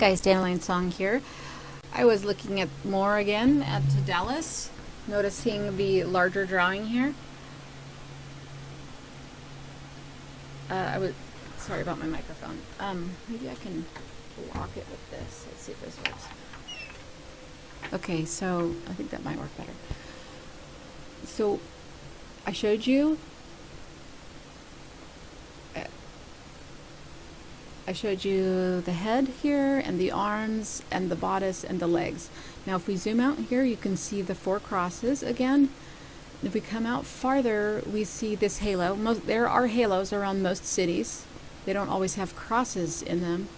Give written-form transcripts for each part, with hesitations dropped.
guys, Dandelion Song here. I was looking at more again at Dallas, noticing the larger drawing here. Sorry about my microphone. Maybe I can block it with this. Let's see if this works. Okay, so I think that might work better. So I showed you the head here and the arms and the bodice and the legs. Now if we zoom out here, you can see the 4 crosses again. If we come out farther, we see this halo. There are halos around most cities. They don't always have crosses in them.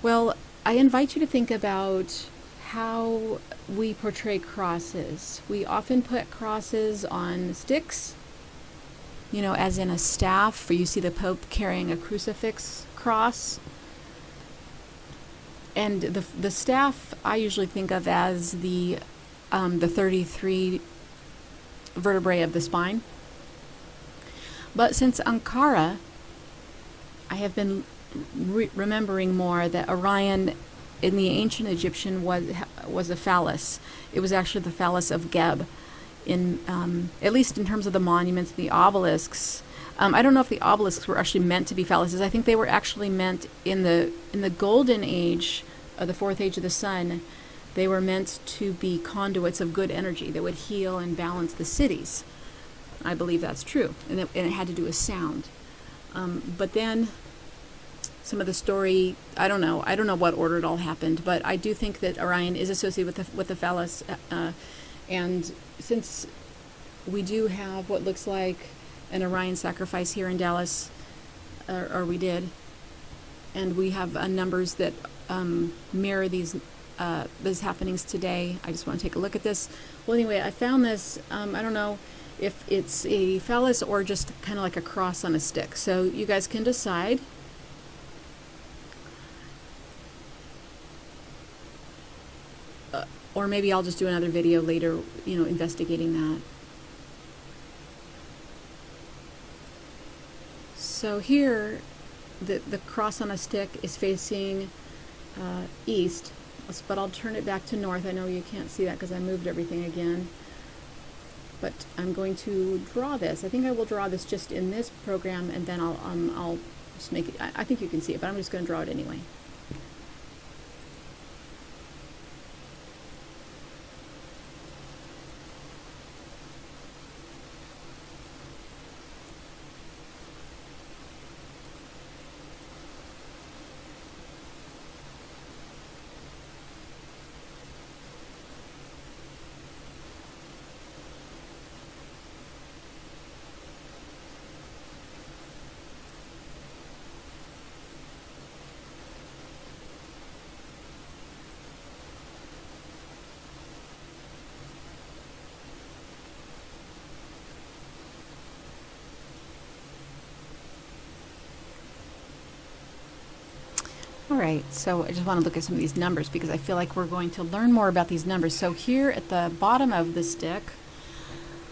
Well, I invite you to think about how we portray crosses. We often put crosses on sticks, you know, as in a staff, where you see the Pope carrying a crucifix cross. And the staff I usually think of as the 33 vertebrae of the spine. But since Ankara, I have been remembering more that Orion in the ancient Egyptian was a phallus. It was actually the phallus of Geb. In at least in terms of the monuments, the obelisks. I don't know if the obelisks were actually meant to be phalluses. I think they were actually meant in the golden age, the 4th age of the sun. They were meant to be conduits of good energy that would heal and balance the cities. I believe that's true, and it had to do with sound. But then some of the story, I don't know what order it all happened, but I do think that Orion is associated with the phallus. And since we do have what looks like an Orion sacrifice here in Dallas, or we did, and we have numbers that mirror these happenings today, I just want to take a look at this. Well, anyway, I found this. I don't know if it's a phallus or just kind of like a cross on a stick. So you guys can decide. Or maybe I'll just do another video later, you know, investigating that. So here, the cross on a stick is facing east, but I'll turn it back to north. I know you can't see that because I moved everything again. But I'm going to draw this. I think I will draw this just in this program, and then I'll just make it. I think you can see it, but I'm just going to draw it anyway. Alright, so I just want to look at some of these numbers because I feel like we're going to learn more about these numbers. So here at the bottom of the stick,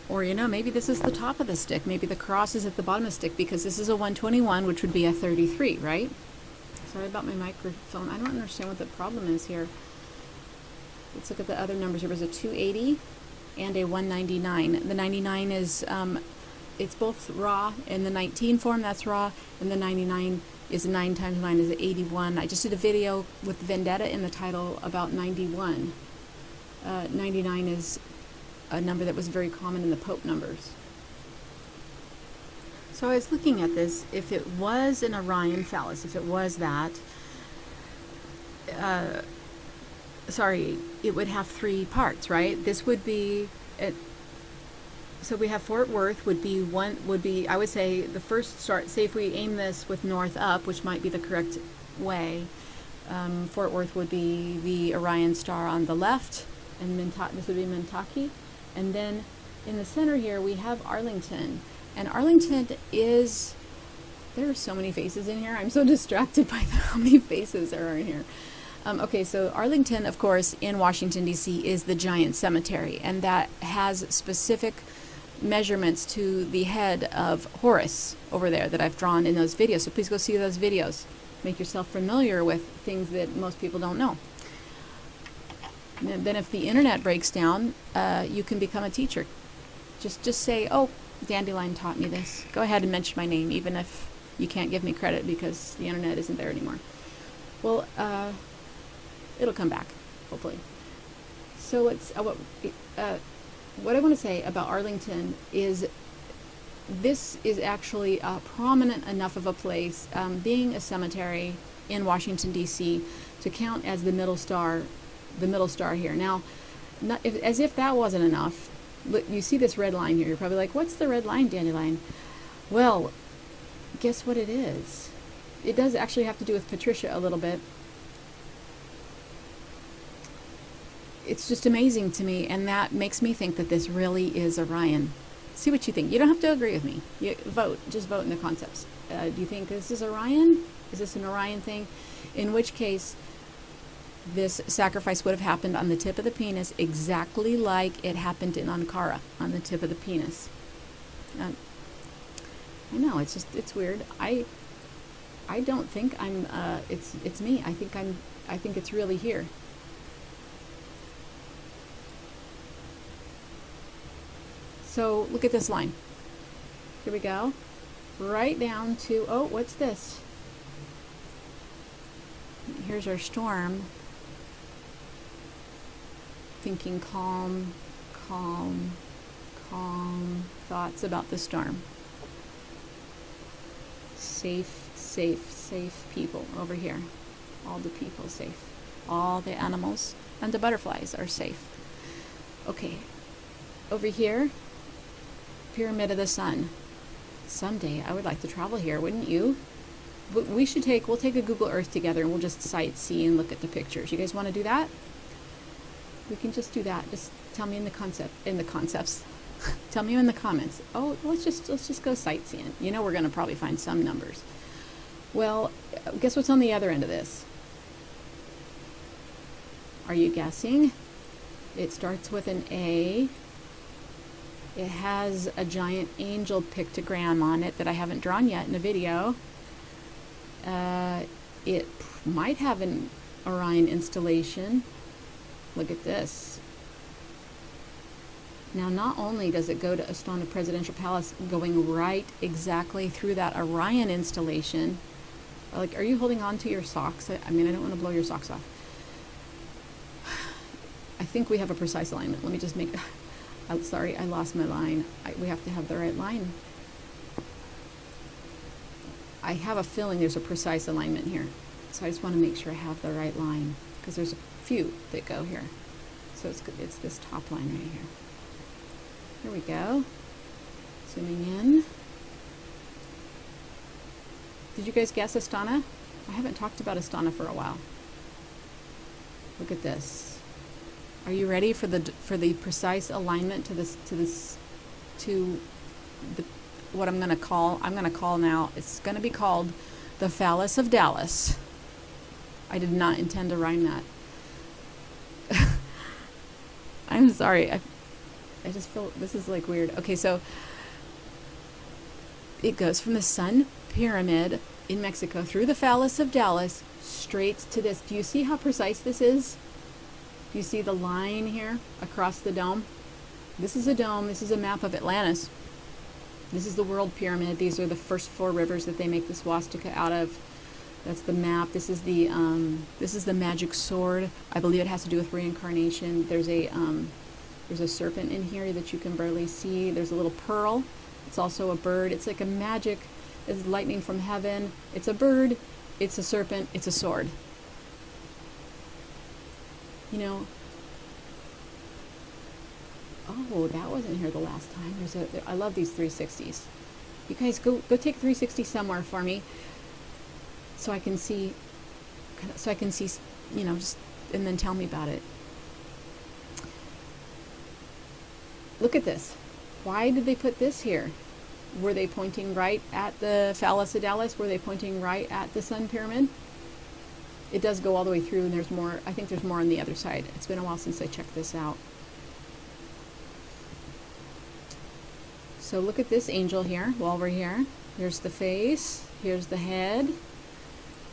or you know, maybe this is the top of the stick, maybe the cross is at the bottom of the stick because this is a 121, which would be a 33, right? Sorry about my microphone. I don't understand what the problem is here. Let's look at the other numbers. There was a 280 and a 199. The 99 is, it's both raw. In the 19 form, that's raw, and the 99 is 9 times 9 is 81. I just did a video with Vendetta in the title about 91. 99 is a number that was very common in the Pope numbers. So I was looking at this. If it was an Orion phallus, if it was that, sorry, it would have 3 parts, right? This would be it. So we have Fort Worth would be I would say the first start. Say if we aim this with north up, which might be the correct way, Fort Worth would be the Orion star on the left, and this would be Mentaki, and then in the center here we have Arlington, and Arlington is, there are so many faces in here. I'm so distracted by how many faces there are in here. Okay, so Arlington, of course, in Washington D.C. is the giant cemetery, and that has specific measurements to the head of Horus over there that I've drawn in those videos. So please go see those videos. make yourself familiar with things that most people don't know. And then if the internet breaks down, you can become a teacher. Just say, oh, Dandelion taught me this. Go ahead and mention my name, even if you can't give me credit because the internet isn't there anymore. Well, it'll come back, hopefully. So let's, what I want to say about Arlington is this is actually prominent enough of a place, being a cemetery in Washington, D.C., to count as the middle star here. Now, as if that wasn't enough, look, you see this red line here. You're probably like, what's the red line, Dandelion? Well, guess what it is? It does actually have to do with Patricia a little bit. It's just amazing to me, and that makes me think that this really is Orion. See what you think. You don't have to agree with me. You vote. Just vote in the concepts. Do you think this is Orion? Is this an Orion thing? In which case, this sacrifice would have happened on the tip of the penis, exactly like it happened in Ankara, on the tip of the penis. I know, it's weird. I don't think I'm. It's me. I think it's really here. So look at this line. Here we go. Right down to, oh, what's this? Here's our storm. Thinking calm, calm, calm thoughts about the storm. Safe, safe, safe people over here. All the people safe. All the animals and the butterflies are safe. Okay, over here, Pyramid of the Sun. Someday I would like to travel here, wouldn't you? We'll take a Google Earth together and we'll just sightsee and look at the pictures. You guys want to do that? We can just do that. Just tell me in the concepts. Tell me in the comments. Oh, let's just go sightseeing. You know we're going to probably find some numbers. Well, guess what's on the other end of this? Are you guessing? It starts with an A. It has a giant angel pictogram on it that I haven't drawn yet in a video. It might have an Orion installation. Look at this. Now, not only does it go to Astounding Presidential Palace, going right exactly through that Orion installation. Like, are you holding on to your socks? I mean, I don't want to blow your socks off. I think we have a precise alignment. Let me just make... I'm sorry, I lost my line. We have to have the right line. I have a feeling there's a precise alignment here. So I just want to make sure I have the right line, because there's a few that go here. So it's this top line right here. Here we go. Zooming in. Did you guys guess Astana? I haven't talked about Astana for a while. Look at this. Are you ready for the precise alignment to what I'm going to call now? It's going to be called the Phallus of Dallas. I did not intend to rhyme that. I'm sorry. I just feel this is like weird. Okay, so it goes from the Sun Pyramid in Mexico through the Phallus of Dallas straight to this. Do you see how precise this is? Do you see the line here across the dome? This is a dome. This is a map of Atlantis. This is the world pyramid. These are the first 4 rivers that they make the swastika out of. That's the map. This is the magic sword. I believe it has to do with reincarnation. There's a serpent in here that you can barely see. There's a little pearl. It's also a bird. It's like a magic. It's lightning from heaven. It's a bird. It's a serpent. It's a sword. You know. Oh, that wasn't here the last time. I love these 360s. You guys go take 360 somewhere for me, so I can see, you know, just, and then tell me about it. Look at this. Why did they put this here? Were they pointing right at the Phallus of Dallas? Were they pointing right at the Sun Pyramid? It does go all the way through, and there's more. I think there's more on the other side. It's been a while since I checked this out. So look at this angel here while we're here. Here's the face. Here's the head.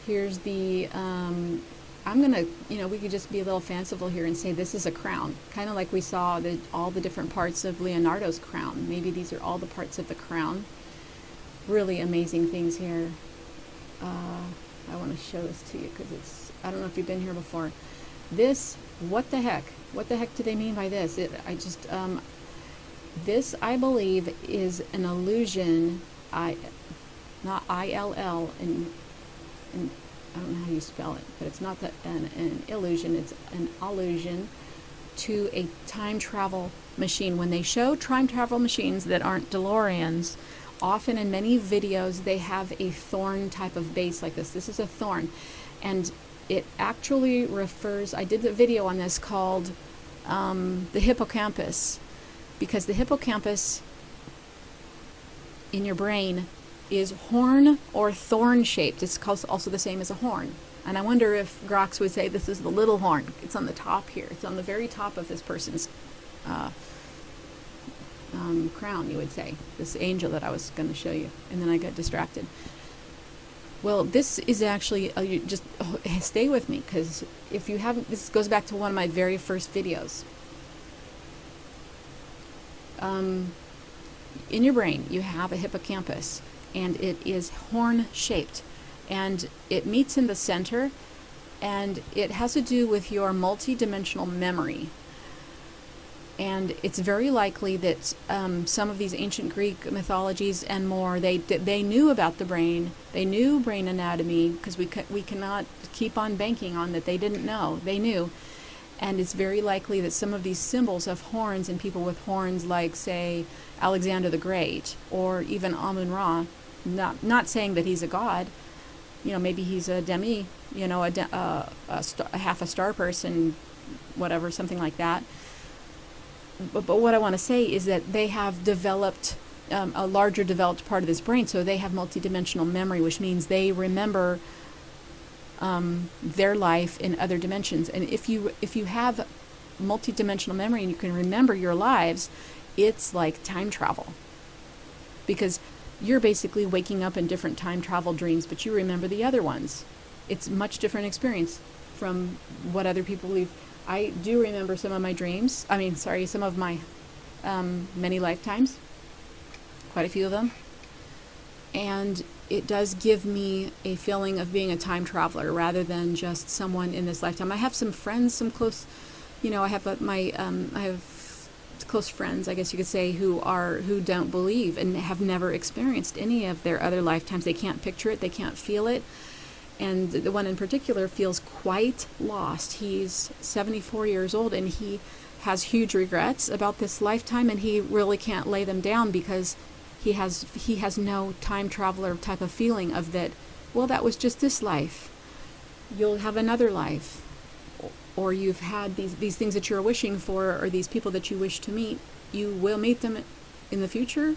Here's the, I'm gonna, we could just be a little fanciful here and say this is a crown, kind of like we saw all the different parts of Leonardo's crown. Maybe these are all the parts of the crown. Really amazing things here. I want to show this to you because I don't know if you've been here before. This, what the heck? What the heck do they mean by this? This, I believe, is an illusion, not I-L-L, and I don't know how you spell it, but it's not an illusion, it's an allusion to a time travel machine. When they show time travel machines that aren't DeLoreans, often in many videos they have a thorn type of base like this. This is a thorn, and it actually refers, I did a video on this called the hippocampus, because the hippocampus in your brain is horn or thorn shaped. It's also the same as a horn. And I wonder if Grox would say this is the little horn. It's on the top here. It's on the very top of this person's crown, you would say. This angel that I was going to show you. And then I got distracted. Well, this is actually, stay with me, because if you haven't, this goes back to one of my very first videos. In your brain, you have a hippocampus, and it is horn shaped, and it meets in the center, and it has to do with your multi-dimensional memory. And it's very likely that some of these ancient Greek mythologies and more, they knew about the brain. They knew brain anatomy, because we cannot keep on banking on that they didn't know. They knew. And it's very likely that some of these symbols of horns and people with horns, like, say, Alexander the Great, or even Amun-Ra, not saying that he's a god, maybe he's a demi, a half a star person, whatever, something like that. But what I want to say is that they have developed a larger developed part of this brain, so they have multidimensional memory, which means they remember their life in other dimensions. And if you have multidimensional memory and you can remember your lives, it's like time travel, because you're basically waking up in different time travel dreams, but you remember the other ones. It's much different experience from what other people believe. I do remember some of my dreams. Some of my many lifetimes, quite a few of them. And it does give me a feeling of being a time traveler rather than just someone in this lifetime. I have some friends, some close, I have I have close friends, I guess you could say, who don't believe and have never experienced any of their other lifetimes. They can't picture it, they can't feel it. And the one in particular feels quite lost. He's 74 years old, and he has huge regrets about this lifetime, and he really can't lay them down because he has no time traveler type of feeling of that, well, that was just this life. You'll have another life. Or you've had these things that you're wishing for, or these people that you wish to meet. You will meet them in the future.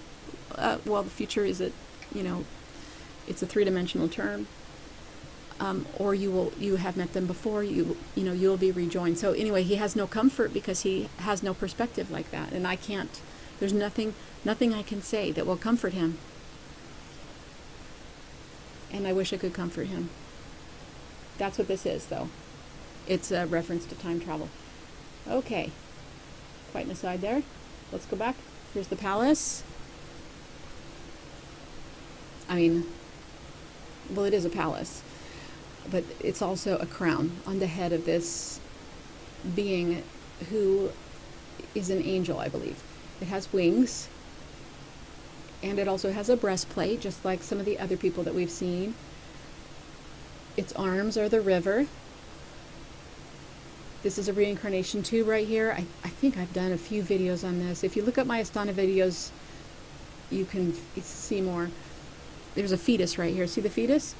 The future is it's a three-dimensional term. Or you have met them before. You'll be rejoined. So anyway, he has no comfort because he has no perspective like that, and I can't. There's nothing I can say that will comfort him. And I wish I could comfort him. That's what this is, though. It's a reference to time travel. Okay. Quite an aside there. Let's go back. Here's the palace. It is a palace. But it's also a crown on the head of this being who is an angel, I believe. It has wings. And it also has a breastplate, just like some of the other people that we've seen. Its arms are the river. This is a reincarnation tube right here. I think I've done a few videos on this. If you look up my Astounding videos, you can see more. There's a fetus right here. See the fetus?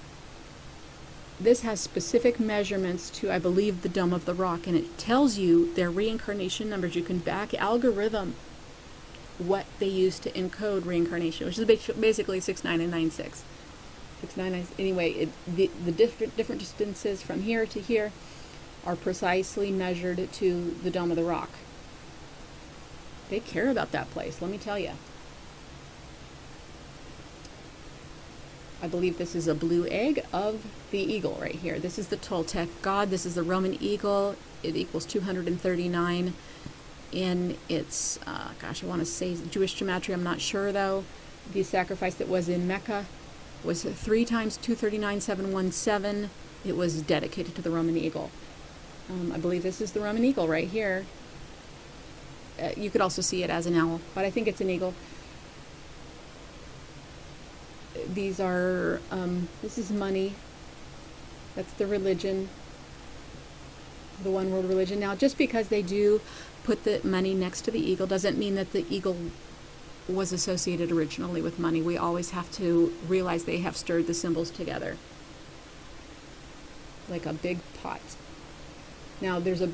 This has specific measurements to, I believe, the Dome of the Rock, and it tells you their reincarnation numbers. You can back algorithm what they use to encode reincarnation, which is basically 6, 9, and 9, 6. 6, 9, 9. Anyway, the different distances from here to here are precisely measured to the Dome of the Rock. They care about that place, let me tell you. I believe this is a blue egg of the eagle right here. This is the Toltec god. This is the Roman eagle. It equals 239 in its, gosh, I want to say Jewish gematria. I'm not sure though. The sacrifice that was in Mecca was 3 times 239, 717. It was dedicated to the Roman eagle. I believe this is the Roman eagle right here. You could also see it as an owl, but I think it's an eagle. These are, this is money. That's the religion, the one world religion. Now, just because they do put the money next to the eagle doesn't mean that the eagle was associated originally with money. We always have to realize they have stirred the symbols together, like a big pot. Now, there's a,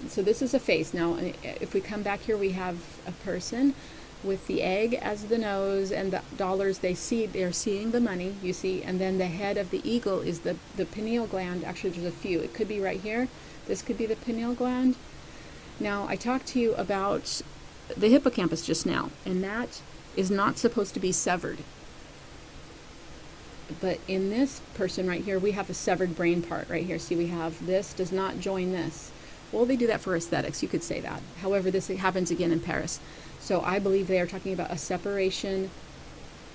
so this is a face. Now, if we come back here, we have a person with the egg as the nose and the dollars. They're seeing the money, you see, and then the head of the eagle is the pineal gland. Actually, there's a few. It could be right here. This could be the pineal gland. Now, I talked to you about the hippocampus just now, and that is not supposed to be severed. But in this person right here, we have a severed brain part right here. See, we have this does not join this. Well, they do that for aesthetics. You could say that. However, this happens again in Paris. So I believe they are talking about a separation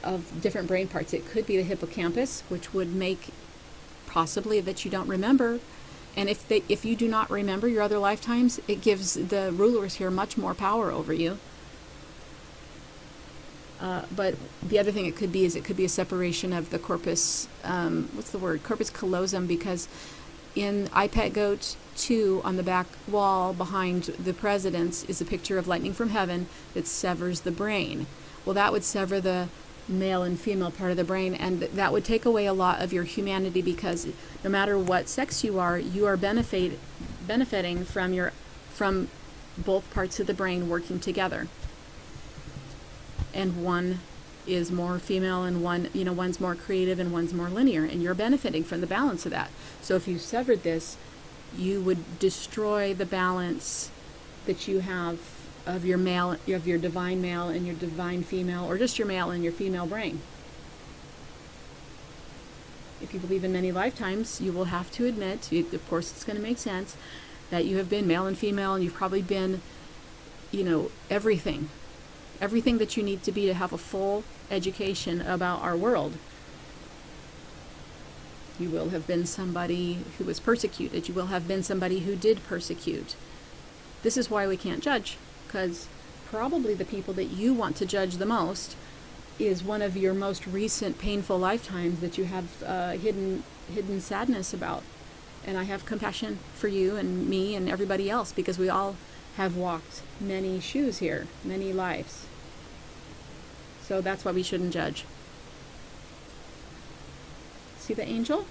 of different brain parts. It could be the hippocampus, which would make possibly that you don't remember. And if you do not remember your other lifetimes, it gives the rulers here much more power over you. But the other thing it could be is it could be a separation of the corpus, what's the word? Corpus callosum, because in iPet Goat 2 on the back wall behind the presidents is a picture of lightning from heaven that severs the brain. Well, that would sever the male and female part of the brain, and that would take away a lot of your humanity, because no matter what sex you are benefiting from both parts of the brain working together. And one is more female and one's more creative and one's more linear, and you're benefiting from the balance of that. So if you severed this, you would destroy the balance that you have of your male, of your divine male and your divine female, or just your male and your female brain. If you believe in many lifetimes, you will have to admit, of course it's going to make sense, that you have been male and female, and you've probably been, everything that you need to be to have a full education about our world. You will have been somebody who was persecuted. You will have been somebody who did persecute. This is why we can't judge, because probably the people that you want to judge the most is one of your most recent painful lifetimes that you have hidden sadness about. And I have compassion for you and me and everybody else, because we all have walked many shoes here, many lives. So that's why we shouldn't judge. See the angel?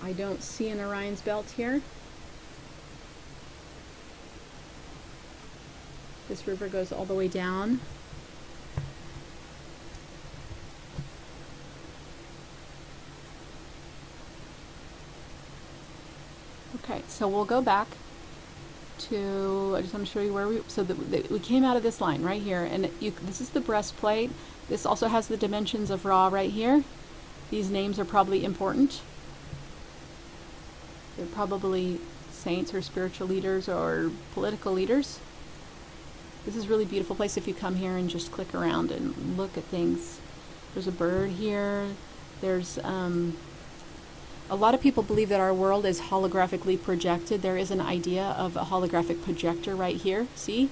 I don't see an Orion's belt here. This river goes all the way down. Okay, so we'll go back to, I just want to show you where we came out of this line right here, and this is the breastplate. This also has the dimensions of Ra right here. These names are probably important. They're probably saints or spiritual leaders or political leaders. This is a really beautiful place if you come here and just click around and look at things. There's a bird here. There's a lot of people believe that our world is holographically projected. There is an idea of a holographic projector right here. See?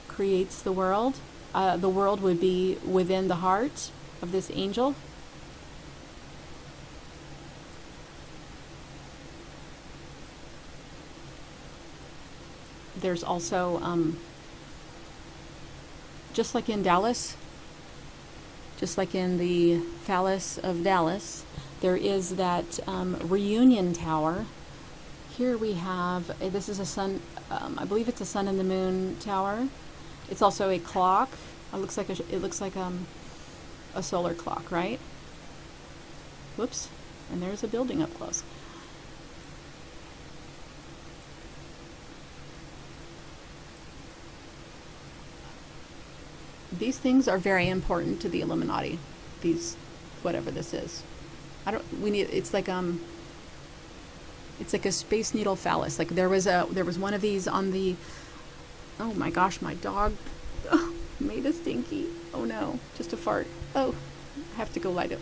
Creates the world. The world would be within the heart of this angel. There's also, just like in Dallas, just like in the Phallus of Dallas, there is that reunion tower. Here we have, this is a sun, I believe it's a sun and the moon tower. It's also a clock. It looks like a solar clock, right? Whoops, and there's a building up close. These things are very important to the Illuminati. These, whatever this is. It's like a Space Needle Phallus. Like there was one of these on the, oh my gosh, my dog made a stinky. Oh no, just a fart. Oh, I have to go light a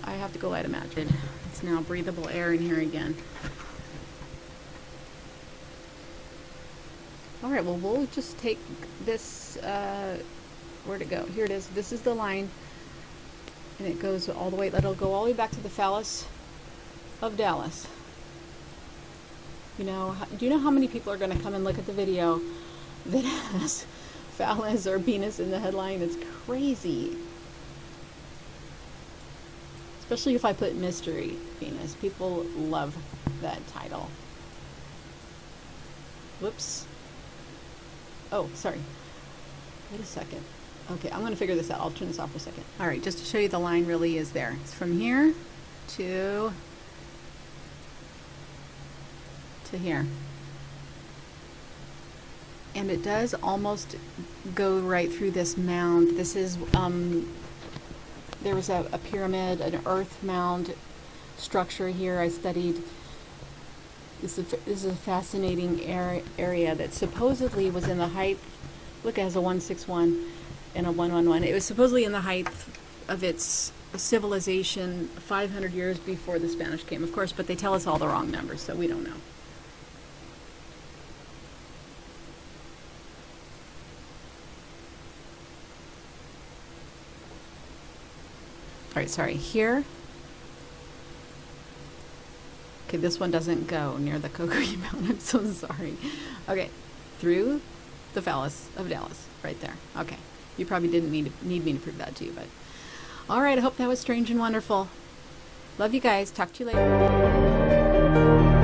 match. It's now breathable air in here again. All right, well, we'll just take this, where'd it go? Here it is. This is the line, and it goes all the way, it'll go all the way back to the Phallus of Dallas. You know, do you know how many people are going to come and look at the video that has Phallus or penis in the headline? It's crazy. Especially if I put mystery penis. People love that title. Whoops. Oh, sorry. Wait a second. Okay, I'm going to figure this out. I'll turn this off for a second. All right, just to show you, the line really is there. It's from here to here. And it does almost go right through this mound. This is, there was a pyramid, an earth mound structure here I studied. This is a fascinating area that supposedly was in the height, look, it has a 161 and a 111. It was supposedly in the height of its civilization 500 years before the Spanish came, of course, but they tell us all the wrong numbers, so we don't know. All right, sorry, here. Okay, this one doesn't go near the Cocoa Mountain. I'm so sorry. Okay, through the Phallus of Dallas, right there. Okay, you probably didn't need me to prove that to you, but all right. I hope that was strange and wonderful. Love you guys. Talk to you later.